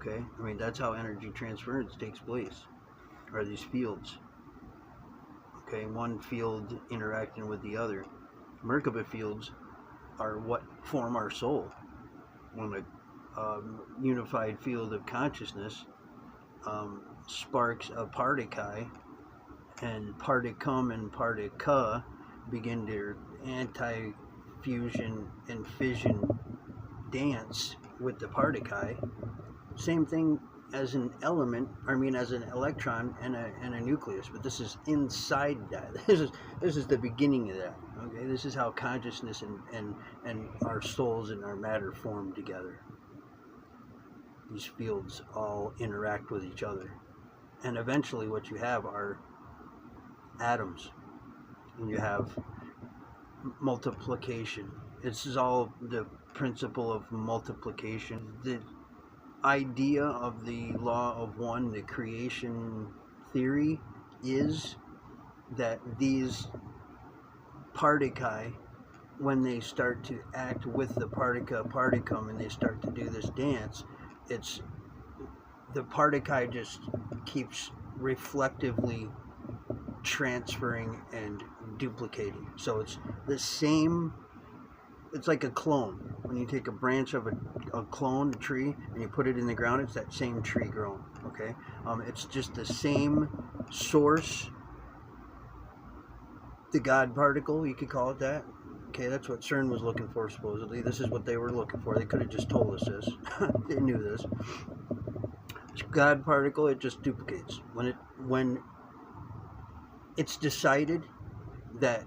Okay, I mean that's how energy transference takes place. Are these fields? Okay, one field interacting with the other. Merkaba fields are what form our soul. When a unified field of consciousness sparks a particle, and particum and partica begin their anti-fusion and fission dance with the particle. Same thing as an element, I mean as an electron and a nucleus, but this is inside that. This is the beginning of that. Okay, this is how consciousness and our souls and our matter form together. These fields all interact with each other, and eventually what you have are atoms, and you have multiplication. This is all the principle of multiplication. The idea of the law of one, the creation theory, is that these particle, when they start to act with the particum and they start to do this dance, it's the particle just keeps reflectively transferring and duplicating. So it's the same. It's like a clone. When you take a branch of a clone, a tree, and you put it in the ground, it's that same tree grown. Okay, it's just the same source. The God particle, you could call it that. Okay, that's what CERN was looking for, supposedly. This is what they were looking for. They could have just told us this. They knew this. God particle, it just duplicates. When it's decided that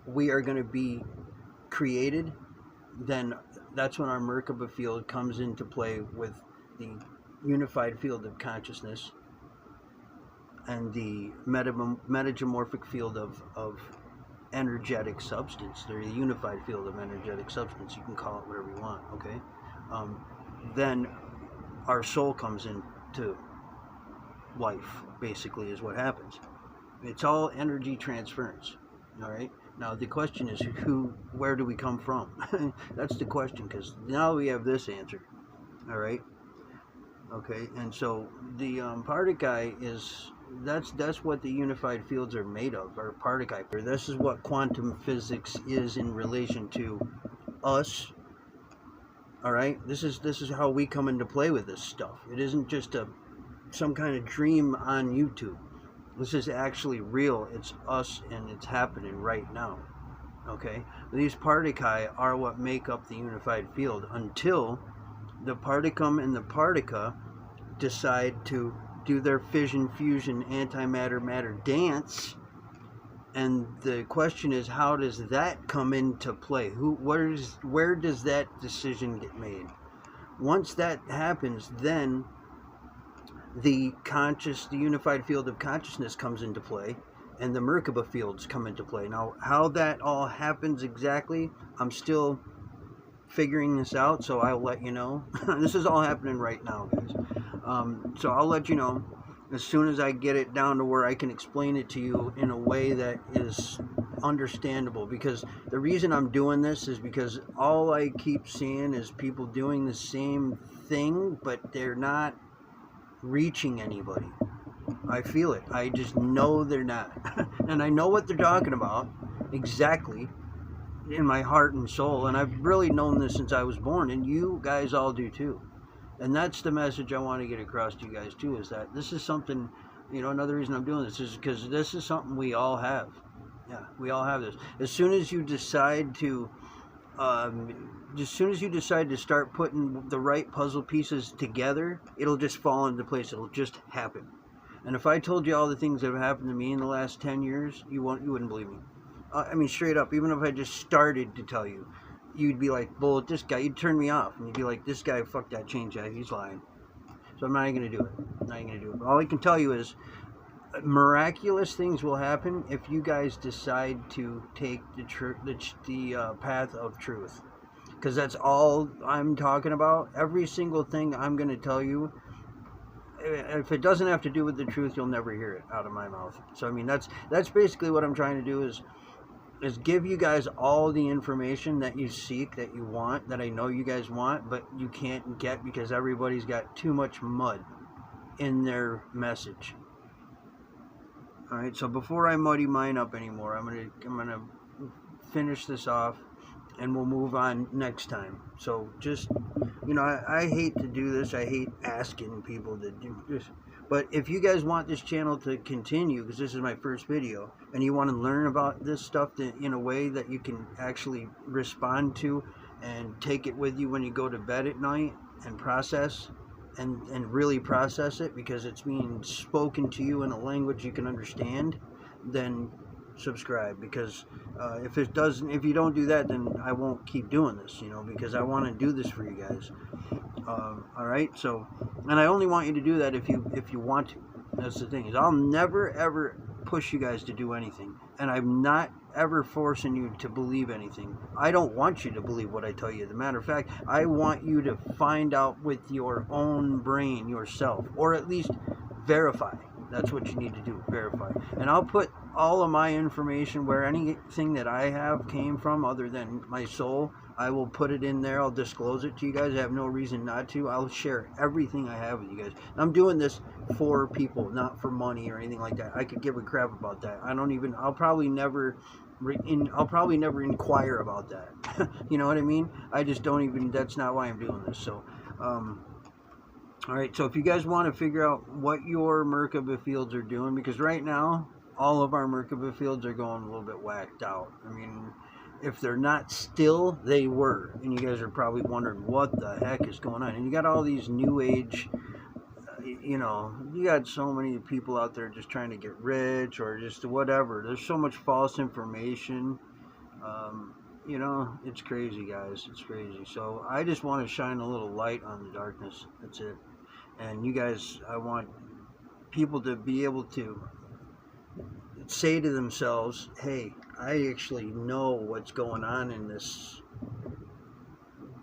we are going to be created, then that's when our Merkaba field comes into play with the unified field of consciousness and the metagemorphic field of energetic substance. They're a unified field of energetic substance. You can call it whatever you want, okay? Then our soul comes into life, basically, is what happens. It's all energy transference, all right? Now, the question is, where do we come from? That's the question, because now we have this answer, all right? Okay, and so the particle is, that's what the unified fields are made of, or particle. This is what quantum physics is in relation to us, all right? This is how we come into play with this stuff. It isn't just some kind of dream on YouTube. This is actually real. It's us, and it's happening right now. Okay? These particle are what make up the unified field until the particum and the partica decide to do their fission, fusion, antimatter, matter dance. And the question is, how does that come into play? Where does that decision get made? Once that happens, then the unified field of consciousness comes into play, and the Merkaba fields come into play. Now, how that all happens exactly, I'm still figuring this out, so I'll let you know. This is all happening right now, guys. So I'll let you know as soon as I get it down to where I can explain it to you in a way that is understandable. Because the reason I'm doing this is because all I keep seeing is people doing the same thing, but they're not reaching anybody. I feel it. I just know they're not. And I know what they're talking about exactly in my heart and soul. And I've really known this since I was born, and you guys all do too. And that's the message I want to get across to you guys too, is that this is something, another reason I'm doing this is because this is something we all have. Yeah, we all have this. As soon as you decide to start putting the right puzzle pieces together, it'll just fall into place. It'll just happen. And if I told you all the things that have happened to me in the last 10 years, you wouldn't believe me. I mean, straight up, even if I just started to tell you, you'd be like, "Bull, this guy," you'd turn me off. And you'd be like, "This guy, fuck that change guy, he's lying." So I'm not even going to do it. I'm not even going to do it. But all I can tell you is, miraculous things will happen if you guys decide to take the path of truth, because that's all I'm talking about. Every single thing I'm going to tell you, if it doesn't have to do with the truth, you'll never hear it out of my mouth. So I mean, that's basically what I'm trying to do, is is give you guys all the information that you seek, that you want, that I know you guys want, but you can't get because everybody's got too much mud in their message. All right, so before I muddy mine up anymore, I'm gonna finish this off, and we'll move on next time. So just, you know, I hate to do this. I hate asking people to do this. But if you guys want this channel to continue, because this is my first video, and you want to learn about this stuff in a way that you can actually respond to and take it with you when you go to bed at night and process and really process it, because it's being spoken to you in a language you can understand, then subscribe. Because if you don't do that, then I won't keep doing this, you know, because I want to do this for you guys. All right, so, and I only want you to do that if you want to. That's the thing, is I'll never ever push you guys to do anything, and I'm not ever forcing you to believe anything. I don't want you to believe what I tell you. As a matter of fact, I want you to find out with your own brain yourself, or at least verify. That's what you need to do, verify. And I'll put all of my information, where anything that I have came from other than my soul, I will put it in there. I'll disclose it to you guys. I have no reason not to. I'll share everything I have with you guys. I'm doing this for people, not for money or anything like that. I could give a crap about that. I'll probably never inquire about that. You know what I mean? I just don't even, that's not why I'm doing this. So, all right, so if you guys want to figure out what your Merkaba fields are doing, because right now, all of our Merkaba fields are going a little bit whacked out. I mean, if they're not still, they were. And you guys are probably wondering what the heck is going on. And you got all these new age, you know, you got so many people out there just trying to get rich or just whatever. There's so much false information. You know, it's crazy, guys. It's crazy. So I just want to shine a little light on the darkness. That's it. And you guys, I want people to be able to say to themselves, hey, I actually know what's going on in this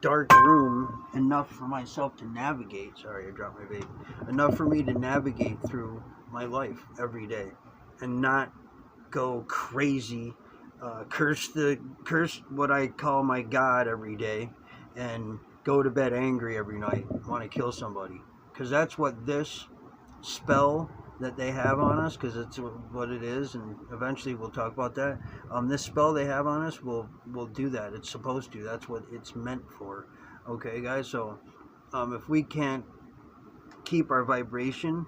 dark room enough for myself to navigate. Sorry, I dropped my baby. Enough for me to navigate through my life every day and not go crazy, curse what I call my God every day, and go to bed angry every night, want to kill somebody. Because that's what this spell that they have on us, because it's what it is, and eventually we'll talk about that. This spell they have on us will do that. It's supposed to. That's what it's meant for. Okay, guys. So, if we can't keep our vibration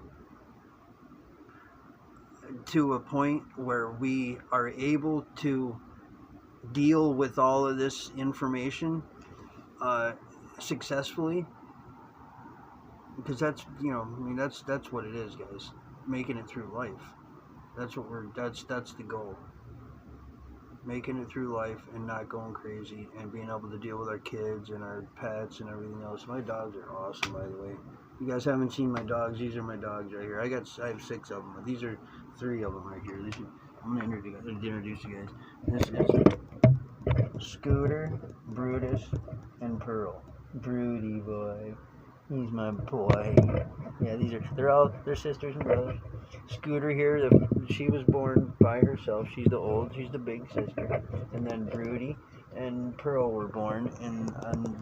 to a point where we are able to deal with all of this information successfully, because that's, you know, I mean, that's what it is, guys. Making it through life. That's what that's the goal. Making it through life and not going crazy, and being able to deal with our kids and our pets and everything else. My dogs are awesome, by the way. You guys haven't seen my dogs. These are my dogs right here. I have 6 of them. These are 3 of them right here. I'm going to introduce you guys. This is Scooter, Brutus, and Pearl. Broody boy. He's my boy. Yeah, they're sisters and brothers. Scooter here, she was born by herself. She's the big sister. And then Broody and Pearl were born and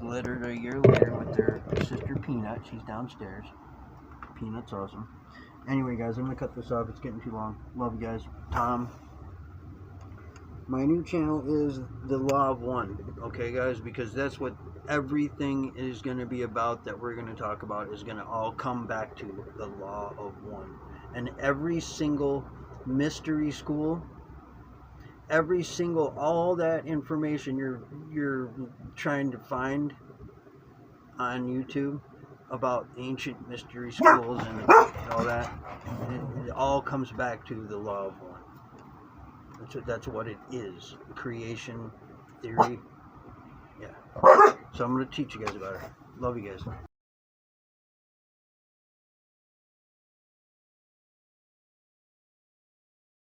littered a year later with their sister Peanut. She's downstairs. Peanut's awesome. Anyway, guys, I'm gonna cut this off. It's getting too long. Love you guys. Tom. My new channel is The Law of One. Okay, guys, because that's what everything is going to be about that we're going to talk about, is going to all come back to the Law of One. And every single mystery school, all that information you're trying to find on YouTube about ancient mystery schools and all that, it all comes back to the Law of One. That's what it is. Creation theory. Yeah. So I'm going to teach you guys about it. Love you guys.